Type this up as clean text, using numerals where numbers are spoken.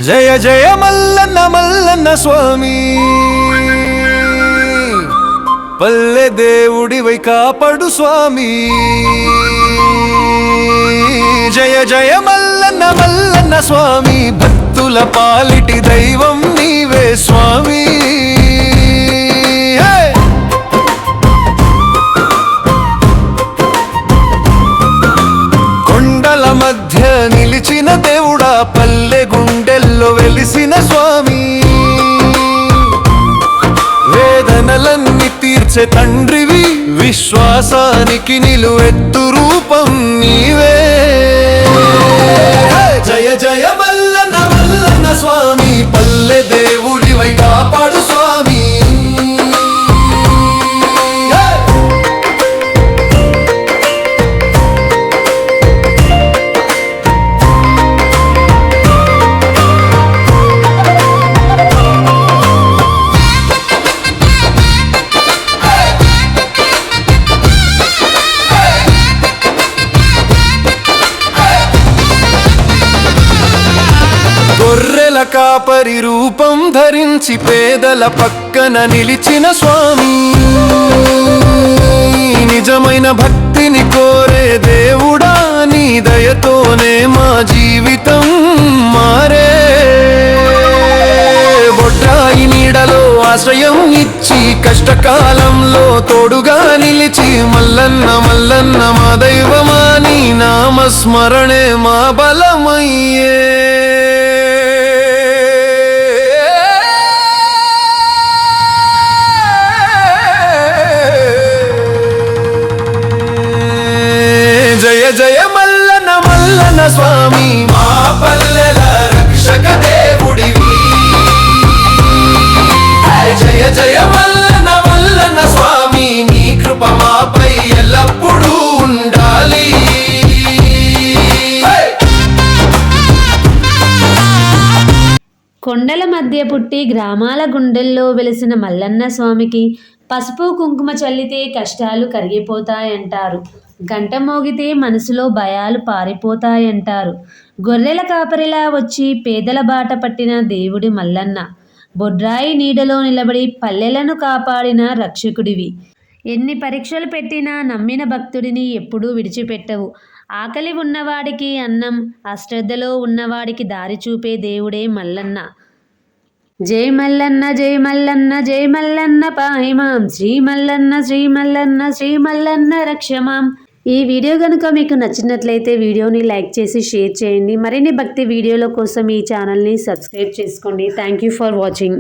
జయ జయ మల్లన్న మల్లన్న స్వామి పల్లె దేవుడివై కాపాడు స్వామి జయ జయ మల్లన్న మల్లన్న స్వామి భక్తుల పాలిటి దైవం నీవే స్వామి కొండల మధ్య నిలిచిన దేవుడా పల్లె గుండెల్లో వెలిసిన స్వామి వేదనలన్నీ తీర్చే తండ్రివి విశ్వాసానికి నిలువెత్తు రూపం నీవే జయ జయ మల్లన్న మల్లన్న స్వామి పల్లె దేవుడివై కాపాడు స్వామి గొర్రెల కాపరి రూపం ధరించి పేదల పక్కన నిలిచిన స్వామి నిజమైన భక్తిని కోరే దేవుడా నీ దయతోనే మా జీవితం మారే బొడ్రాయి నీడలో ఆశ్రయం ఇచ్చి కష్టకాలంలో తోడుగా నిలిచి మల్లన్న మల్లన్న మా దైవమా నీ నామస్మరణే మా బలమయ్యే జయ జయ మల్లన్న మల్లన్న స్వామి మా పల్లెల రక్షక దేవుడివి జయ జయ మల్లన్న మల్లన్న స్వామి నీ కృప మాపై ఎల్లప్పుడూ ఉండాలి కొండల మధ్య పుట్టి గ్రామాల గుండెల్లో వెలిసిన మల్లన్న స్వామికి పసుపు కుంకుమ చల్లితే కష్టాలు కరిగిపోతాయంటారు. గంట మోగితే మనసులో భయాలు పారిపోతాయంటారు. గొర్రెల కాపరిలా వచ్చి పేదల బాట పట్టిన దేవుడి మల్లన్న. బొడ్రాయి నీడలో నిలబడి పల్లెలను కాపాడిన రక్షకుడివి. ఎన్ని పరీక్షలు పెట్టినా నమ్మిన భక్తుడిని ఎప్పుడూ విడిచిపెట్టవు. ఆకలి ఉన్నవాడికి అన్నం, అశ్రద్ధలో ఉన్నవాడికి దారి చూపే దేవుడే మల్లన్న. జై మల్లన్న జై మల్లన్న జై మల్లన్న పాహిమాం శ్రీ మల్లన్న శ్రీ మల్లన్న శ్రీ మల్లన్న రక్షమాం. ఈ వీడియో కనుక మీకు నచ్చినట్లయితే వీడియోని లైక్ చేసి షేర్ చేయండి. మరిన్ని భక్తి వీడియోల కోసం ఈ ఛానల్ని సబ్స్క్రైబ్ చేసుకోండి. Thank you for watching.